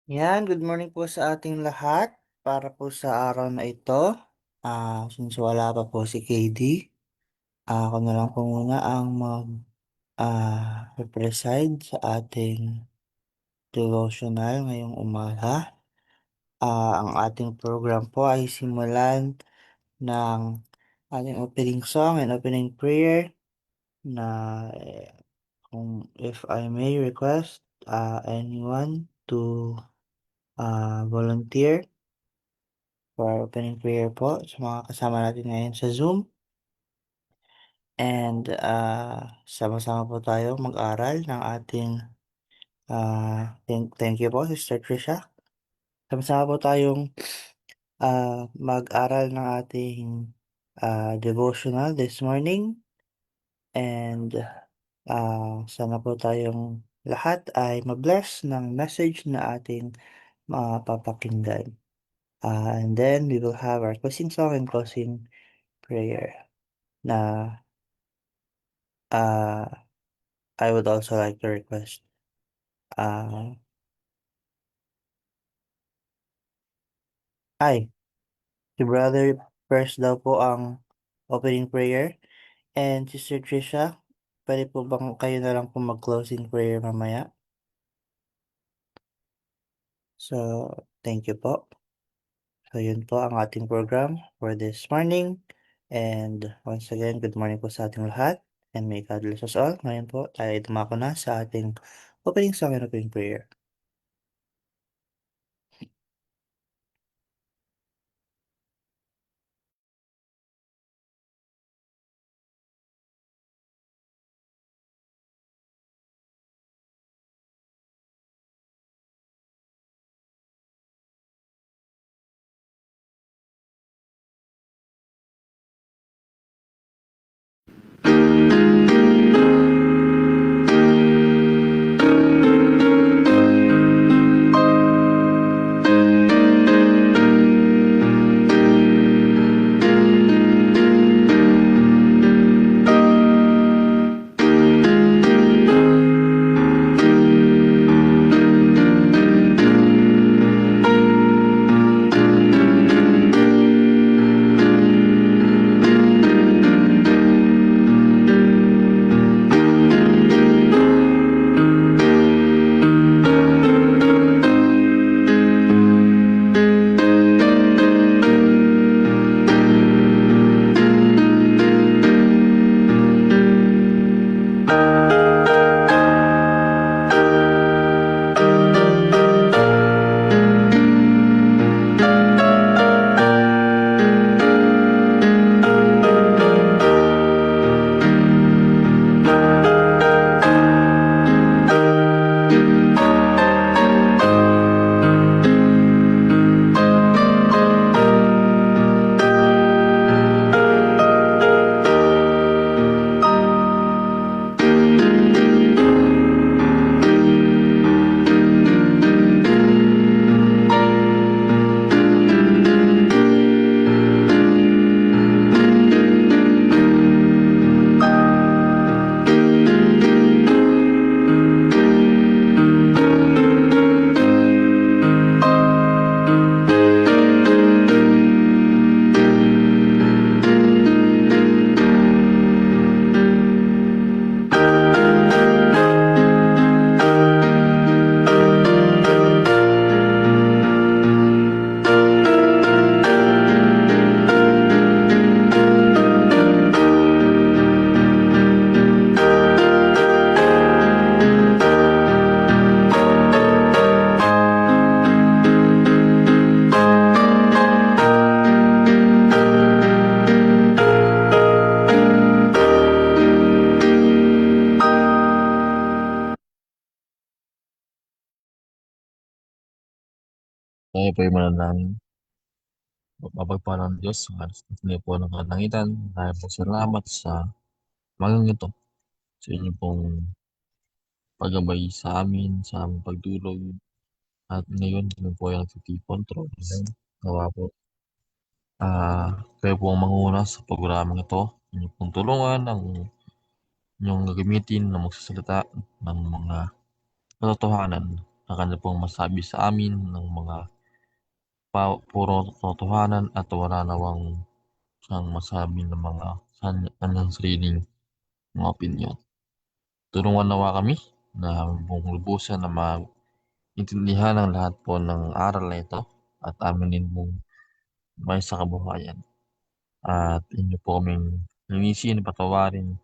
Yan, good morning po sa ating lahat. Para po sa araw na ito, since wala pa po si KD, ako na lang po muna ang preside sa ating devotional ngayong umaga. Ang ating program po ay simulan ng ating opening song and opening prayer na kung if I may request anyone to volunteer for opening prayer po sa mga kasama natin ngayon sa Zoom. And sama-sama po tayo mag-aral ng ating thank you po Sister Trisha. Sama-sama po tayong mag-aral ng ating devotional this morning. And sana po tayong lahat ay mabless ng message na ating mapapakinggan. And then we will have our closing song and closing prayer na I would also like to request ah, si Brother first daw po ang opening prayer and Sister Trisha, puwede po bang kayo na lang po mag-closing prayer mamaya? So, thank you po. So, yun po ang ating program for this morning. And once again, good morning po sa ating lahat and may God bless us all. Ngayon po, tayo ay dumako na sa ating opening song and opening prayer. Tayo po'y manalangin. Mapagpala ng Diyos sa niyo po ng kalangitan. Tayo po salamat sa umagang ito. Sa inyo pong paggabay sa amin, sa aming pagdulog. At ngayon, kami po ay nagtitipon. Nawa po. Kayo po ang manguna sa programang ito. Inyo pong tulungan ang inyong gagamitin na magsasalita ng mga katotohanan ang kanya pong masabi sa amin ng mga puro totohanan at wala namang siyang masabi ng mga kanyang sariling mga opinyon. Tulungan nawa kami na buong lubusan na maintindihan ang lahat po ng aral na ito at amin din pong may sa kabuhayan. At inyo po kaming linisin, patawarin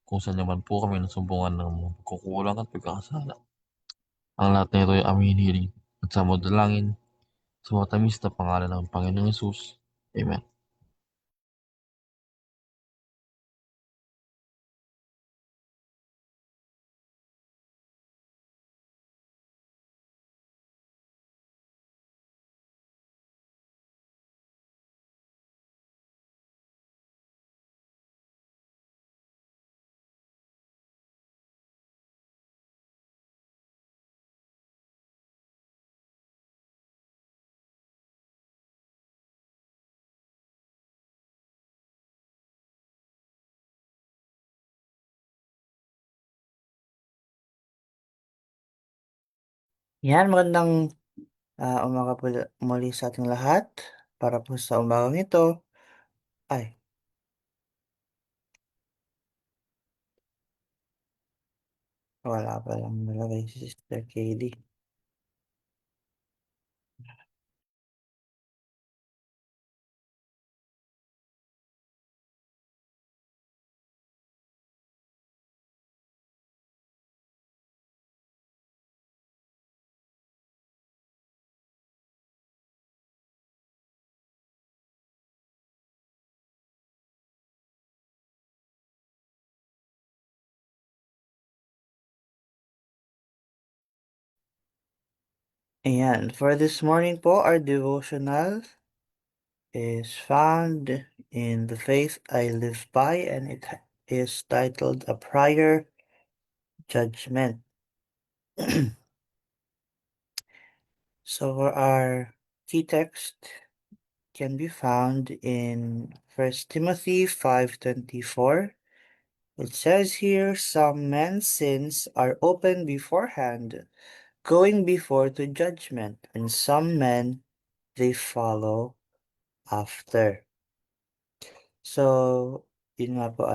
kung saan naman po kami nasumbungan ng mga pagkukulang at pagkakasala. Ang lahat na ito ay aming hinihiling at sa dalangin sa matamis na pangalan ng Panginoong Yesus. Amen. Yan, magandang umaga po muli sa ating lahat. Para po sa umagang ito, ay, wala pa lang nalagay si Sister Katie. Ayan, for this morning po, our devotional is found in The Faith I Live By, and it is titled A Prior Judgment. So for our key text can be found in 1 Timothy 5:24. It says here, some men's sins are open beforehand, going before to judgment, and some men they follow after. So, yun nga po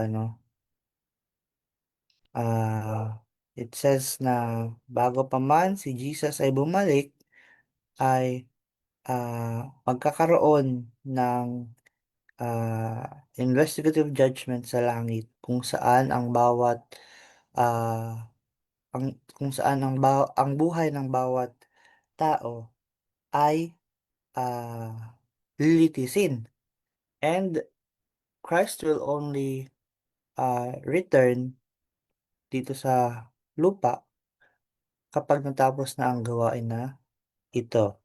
it says na bago pa man si Jesus ay bumalik, ay magkakaroon ng investigative judgment sa langit kung saan ang bawat ah, kung saan ang buhay ng bawat tao ay lilitisin. And Christ will only return dito sa lupa kapag natapos na ang gawain na ito.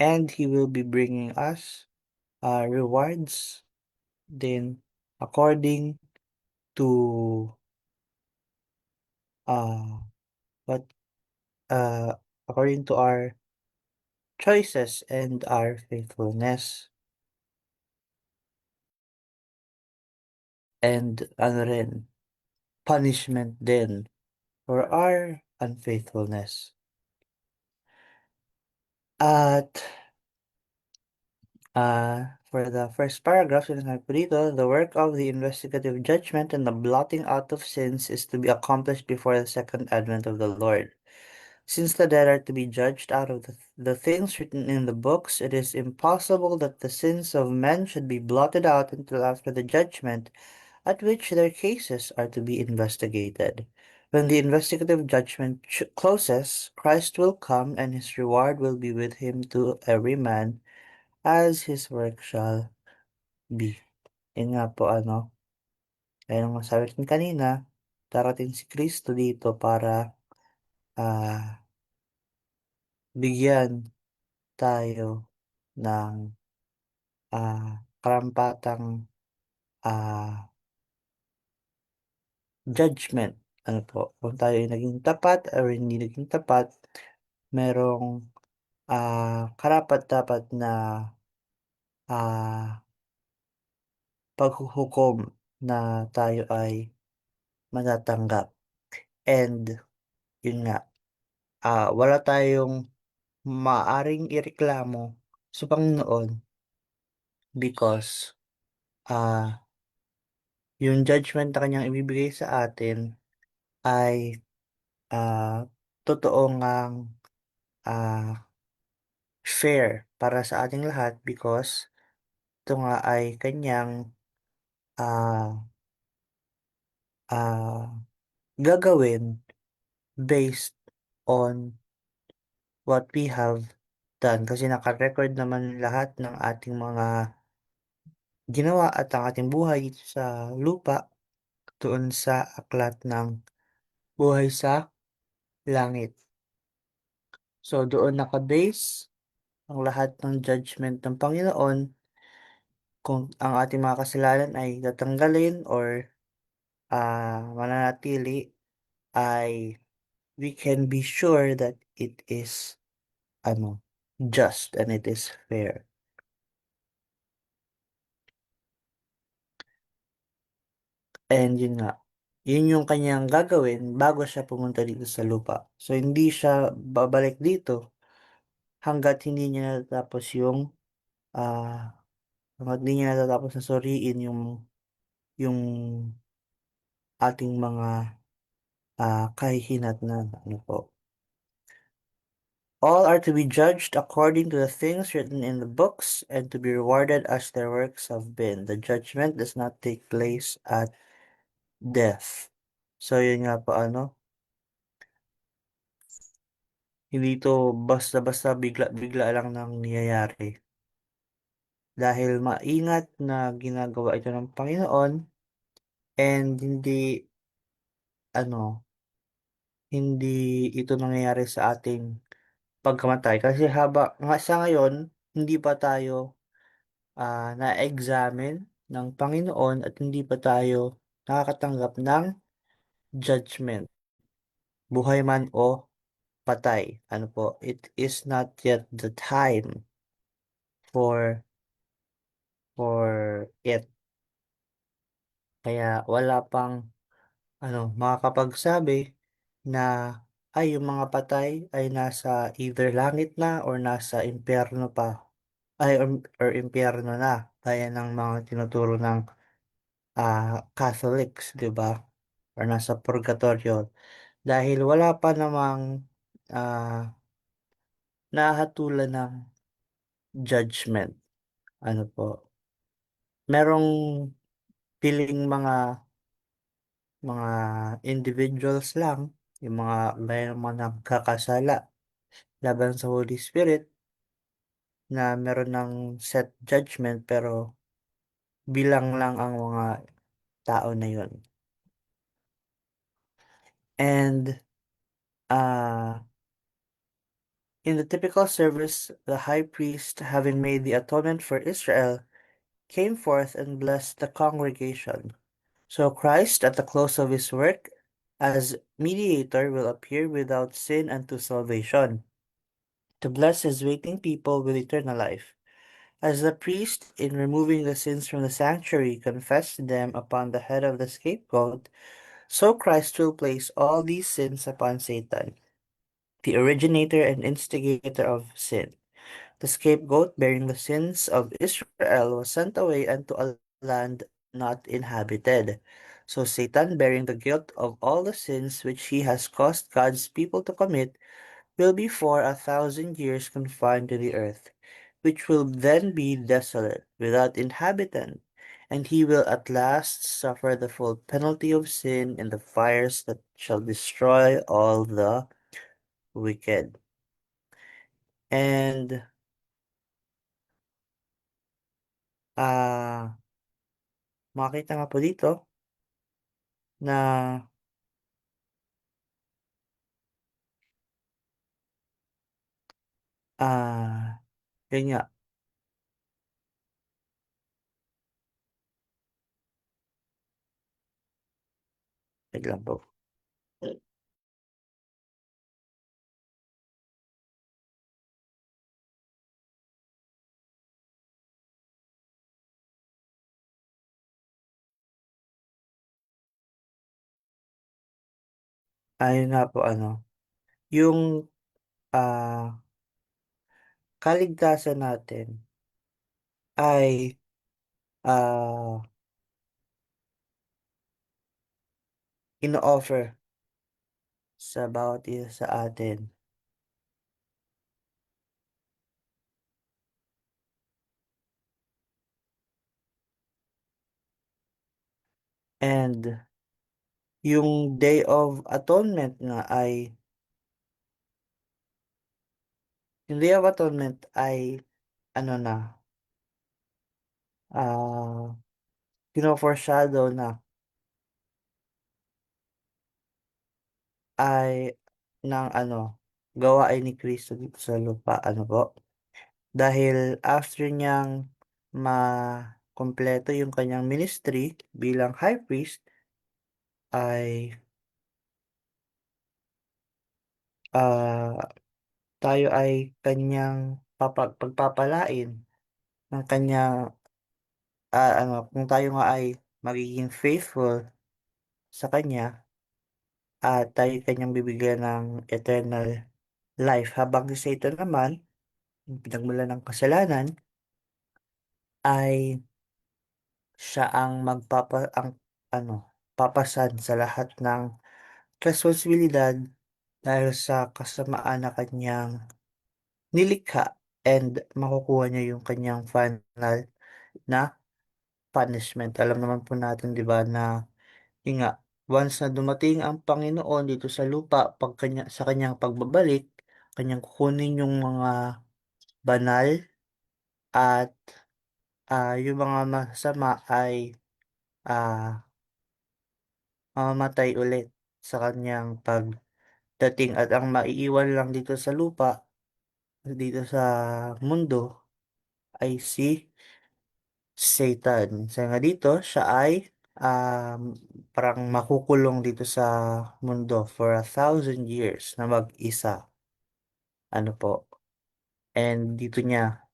And He will be bringing us rewards then according to uh, what according to our choices and our faithfulness. And punishment din for our unfaithfulness. At for the first paragraph, sinasabi po dito, the work of the investigative judgment and the blotting out of sins is to be accomplished before the second advent of the Lord. Since the dead are to be judged out of the things written in the books, it is impossible that the sins of men should be blotted out until after the judgment at which their cases are to be investigated. When the investigative judgment closes, Christ will come and his reward will be with him to every man as his work shall be. Yun nga po ayun ang masabi natin kanina, darating si Kristo dito para ah, bigyan tayo ng karampatang ah, judgment. Ano po, kung tayo ay naging tapat or hindi naging tapat, merong karapat-dapat na ah, paghuhukom na tayo ay matatanggap. And yun nga, wala tayong maaaring ireklamo sa Panginoon because, ah, yung judgment na kanyang ibibigay sa atin ay, totoo ngang, ah, fair para sa ating lahat because ito nga ay kanyang, ah, ah, gagawin based on what we have done kasi naka-record naman lahat ng ating mga ginawa at ang ating buhay dito sa lupa doon sa aklat ng buhay sa langit. So doon naka-base ang lahat ng judgment ng Panginoon kung ang ating mga kasalanan ay tatanggalin or mananatili ay we can be sure that it is ano just and it is fair. And yun nga, yun yung kanyang gagawin bago siya pumunta dito sa lupa. So, hindi siya babalik dito hanggat hindi niya natatapos ah, hanggat hindi niya natatapos na suriin yung ating mga kahihinatnan. Ano po. All are to be judged according to the things written in the books and to be rewarded as their works have been. The judgment does not take place at death. So, yun nga po hindi to basta-basta bigla-bigla lang nang nangyayari. Dahil maingat na ginagawa ito ng Panginoon and ano, hindi ito nangyayari sa ating pagkamatay. Kasi haba nga sa ngayon, hindi pa tayo na-examine ng Panginoon at hindi pa tayo nakakatanggap ng judgment, buhay man o patay. Ano po, it is not yet the time for it. Kaya wala pang makakapagsabi na ay yung mga patay ay nasa either langit na or nasa impyerno pa or impyerno na gaya ng mga tinuturo ng Catholics, 'di ba? Or nasa purgatorio dahil wala pa namang ah, nahatulan ng judgment. Ano po? Merong piling mga individuals lang, yung may mga nagkakasala laban sa Holy Spirit na meron ng set judgment pero bilang lang ang mga tao na yun. And uh, in the typical service, the high priest, having made the atonement for Israel, came forth and blessed the congregation. So Christ, at the close of his work as mediator, will appear without sin unto salvation, to bless his waiting people with eternal life. As the priest, in removing the sins from the sanctuary, confessed them upon the head of the scapegoat, so Christ will place all these sins upon Satan, the originator and instigator of sin. The scapegoat, bearing the sins of Israel, was sent away unto a land not inhabited. So Satan, bearing the guilt of all the sins which he has caused God's people to commit, will be for 1,000 years confined to the earth, which will then be desolate, without inhabitant, and he will at last suffer the full penalty of sin in the fires that shall destroy all the wicked. And ah makita nga po dito na yun nga, wait lang po. Ayun nga po yung, kaligtasan natin ay, ah, ino-offer sa bawat isa sa atin. And yung Day of Atonement nga ay yung Day of Atonement ay ano na, ah, fino-foreshadow na ay ng ano, gawain ni Kristo dito sa lupa, ano po. Dahil after niyang makumpleto yung kanyang ministry bilang high priest ay, ah, tayo ay kanyang pagpapalain ng kanyang, ano, kung tayo nga ay magiging faithful sa kanya at tayo kanyang bibigyan ng eternal life. Habang si Satan naman, yung pinagmulan ng kasalanan, ay siya ang ang ano, papasan sa lahat ng responsibilidad dahil sa kasamaan na kanyang nilikha and makukuha niya yung kanyang final na punishment. Alam naman po natin, di ba, na yun nga, once na dumating ang Panginoon dito sa lupa sa kanyang pagbabalik, kanyang kukunin yung mga banal at, yung mga masama ay, ah, mamamatay ulit sa kanyang pagdating at ang maiiwan lang dito sa lupa, dito sa mundo ay si Satan. Sa nga dito, siya ay, um, parang makukulong dito sa mundo for 1,000 years na mag-isa. Ano po? And dito niya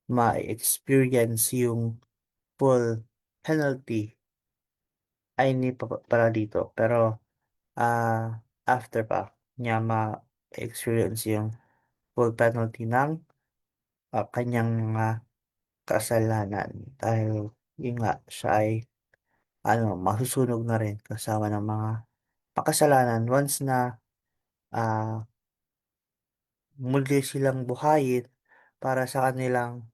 ma-experience yung full penalty ay hindi pa pala dito. Pero, after pa niya ma-experience yung full penalty ng, kanyang mga kasalanan. Dahil yun nga, siya ay ano, masusunog na rin kasama ng mga makasalanan once na, ah, muli silang buhayin para sa kanilang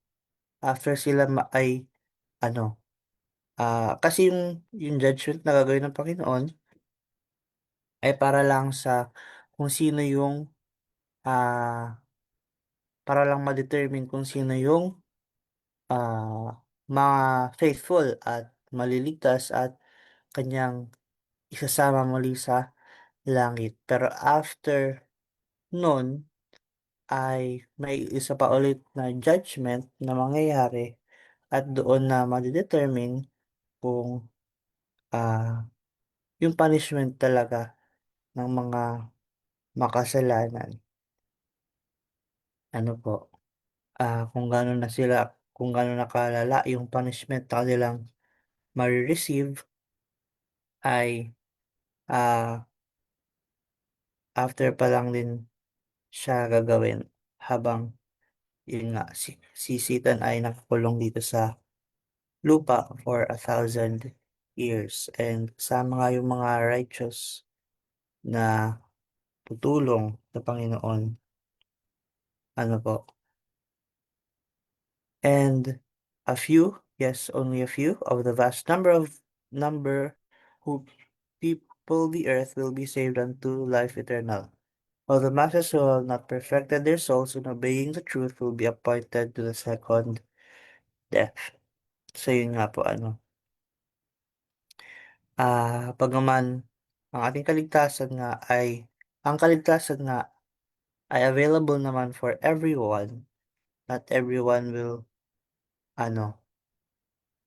after sila ay ano, kasi yung judgment na gagawin ng Panginoon ay para lang sa kung sino yung, para lang ma-determine kung sino yung, mga faithful at maliligtas at kanyang isasama muli sa langit. Pero after nun ay may isa pa ulit na judgment na mangyayari at doon na made-determine kung, ah, yung punishment talaga ng mga makasalanan, ano po, kung gaano na sila, kung gaano na kalala yung punishment na kanilang receive ay, ah, after pa lang din siya gagawin habang yun nga si Satan ay nakakulong dito sa lupa for 1,000 years and sa mga yung mga righteous na tutulong sa Panginoon, ano po. And a few, yes, only a few of the vast number who people the earth will be saved unto life eternal. While the masses who have not perfected their souls in obeying the truth will be appointed to the second death. So yun nga po ano. Bagaman ang ating kaligtasan nga ang kaligtasan nga ay available naman for everyone, not everyone will ano,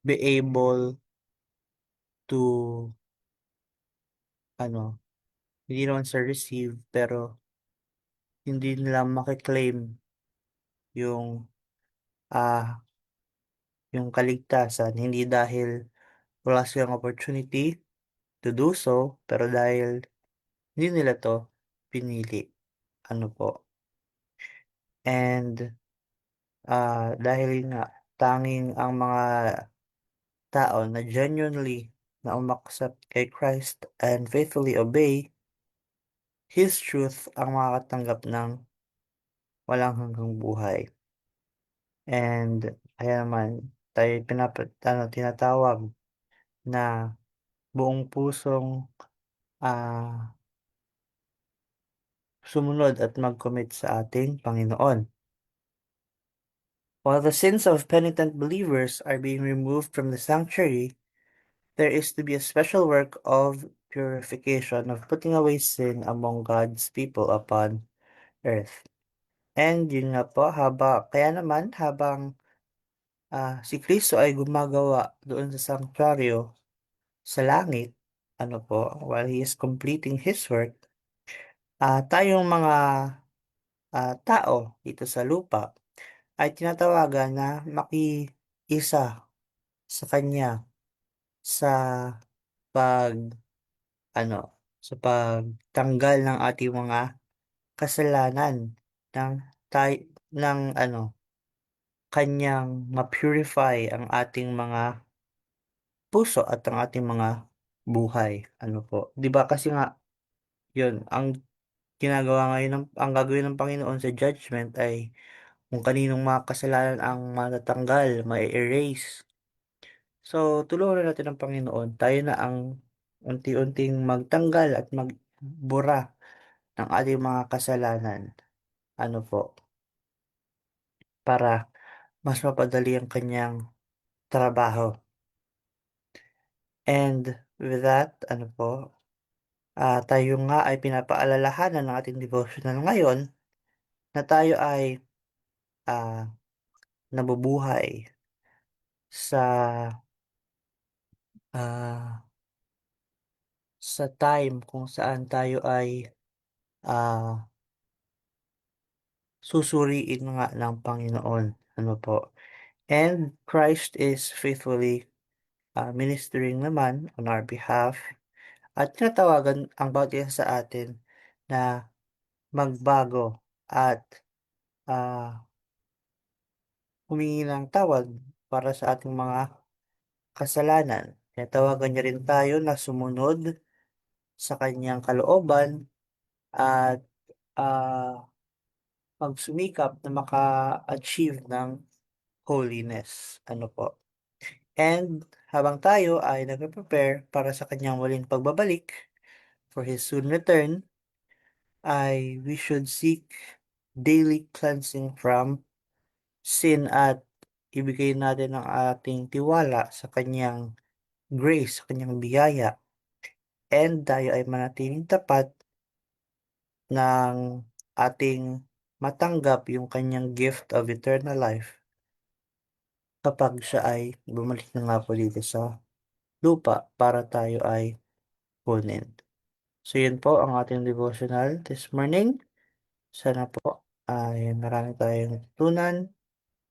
be able to ano, hindi naman sa receive pero hindi nila makiklaim yung, ah, yung kaligtasan hindi dahil wala silang opportunity to do so pero dahil hindi nila to pinili. ano po. And, dahil yun nga, tanging ang mga tao na genuinely na umaksap kay Christ and faithfully obey His truth ang makakatanggap ng walang hanggang buhay. And kaya naman tayo tinatawag na buong pusong, ah, sumunod at mag-commit sa ating Panginoon. While the sins of penitent believers are being removed from the sanctuary, there is to be a special work of purification of putting away sin among God's people upon earth. And yun nga po, kaya naman habang si Kristo ay gumagawa doon sa sanctuaryo sa langit, ano po, while He is completing His work, tayong mga tao dito sa lupa ay tinatawagan na makiisa sa Kanya sa pag ano, sa pagtanggal ng ating mga kasalanan ng ng Kanyang ma-purify ang ating mga puso at ang ating mga buhay, ano po. 'Di ba kasi nga 'yun ang ang gagawin ng Panginoon sa judgment ay kung kaninong mga kasalanan ang matatanggal, ma-e-erase. So, tulungan natin ang Panginoon, tayo na ang unti-unting magtanggal at magbura ng ating mga kasalanan, ano po, para mas mapadali ang kanyang trabaho. And with that, ano po, tayo nga ay pinapaalalahanan ng ating devotional ngayon na tayo ay ah, nabubuhay sa ah, sa time kung saan tayo ay ah, susuriin nga ng Panginoon. Ano po? And Christ is faithfully ministering naman on our behalf at tinatawagan ang bawat isa sa atin na magbago at ah, humingi ng tawad para sa ating mga kasalanan. Tinatawagan niya rin tayo na sumunod sa kanyang kalooban at ah, magsumikap na maka-achieve ng holiness. Ano po? And habang tayo ay nagpe-prepare para sa kanyang muling pagbabalik for His soon return, ay we should seek daily cleansing from sin at ibigay natin ang ating tiwala sa kanyang grace, sa kanyang biyaya, and tayo ay manatiling tapat ng ating matanggap yung kanyang gift of eternal life kapag siya ay bumalik na nga po dito sa lupa para tayo ay kunin. So yun po ang ating devotional this morning. Sana po ay marami tayong natutunan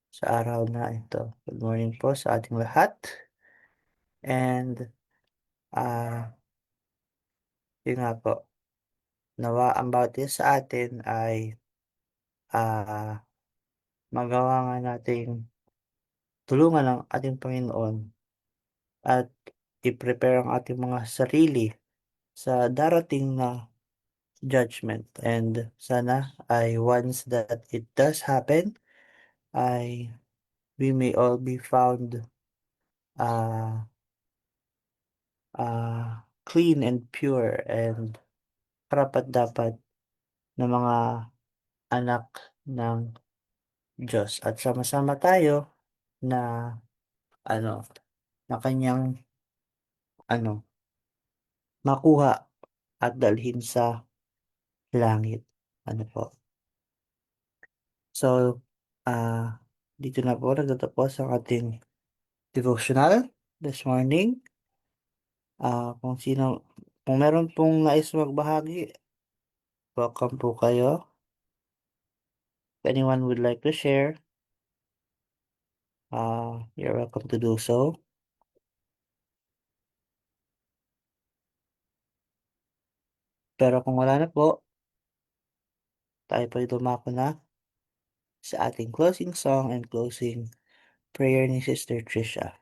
sa araw na ito. Good morning po sa ating lahat. And ah yun nga po, nawa ang bawat isa sa atin ay ah magawa nga nating tulungan ng ating Panginoon at i-prepare ang ating mga sarili sa darating na judgment. And sana ay once that it does happen, ay we may all be found ah clean and pure and karapat-dapat na mga anak ng Diyos at sama-sama tayo na ano, na kanyang ano, makuha at dalhin sa langit. Ano po. So, dito na po nagtatapos ang ating devotional this morning. Kung meron pong nais magbahagi, welcome po kayo. If anyone would like to share, you're welcome to do so. Pero kung wala na po, tayo po'y dumako na sa ating closing song and closing prayer ni Sister Trisha.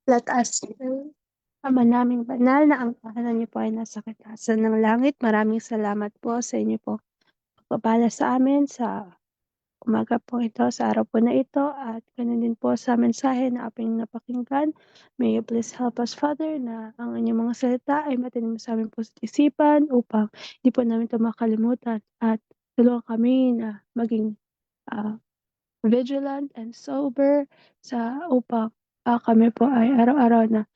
Let us pray. Ama naming banal na ang pangalan niyo po ay nasa katasan ng langit. Maraming salamat po sa inyo po pagpapala sa amin sa umaga po ito, sa araw po na ito, at ganun din po sa mensahe na aming napakinggan. May you please help us, Father, na ang inyong mga salita ay matanim sa aming puso't isipan upang di po namin ito makalimutan at tulungan kami na maging vigilant and sober sa upang kami po ay araw-araw na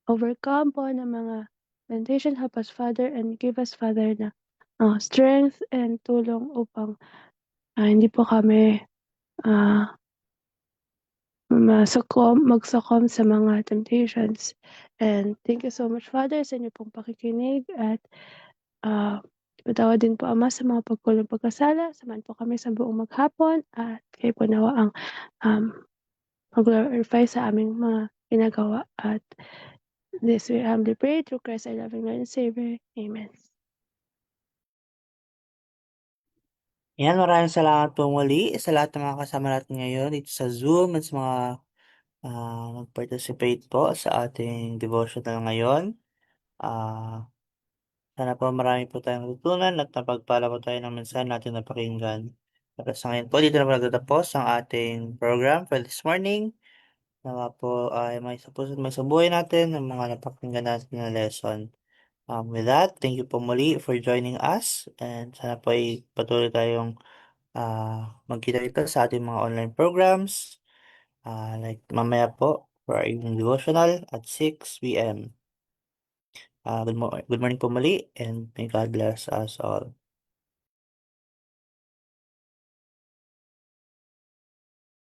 overcome po ng mga temptation. Help us, Father, and give us, Father, na strength and tulong upang hindi po kami mag-succumb sa mga temptations. And thank you so much, Father, sa inyo pong pakikinig at patawad din po, Ama, sa mga pagkulang pagkasala. Samahan po kami sa buong maghapon at kayo po nawa ang mag-glorify sa aming mga ginagawa. At this we humbly pray through Christ our loving Lord and Savior. Amen. Yan, maraming salamat po muli sa lahat ng mga kasama natin ngayon dito sa Zoom at sa mga nag-participate po sa ating devotional ngayon. Ah, Sana po marami po tayong natutunan at napagpala po tayo ng mensahe natin napakinggan. Pero sa ngayon po, dito na po nagtatapos ang ating program for this morning. Nawa po ay may sa puso't may sa buhay natin ng mga napakinggan natin na lesson. With that, thank you po muli for joining us and sana po ay patuloy tayong magkita dito sa ating mga online programs. Like mamaya po for our evening devotional at 6 p.m. Good morning po muli and may God bless us all.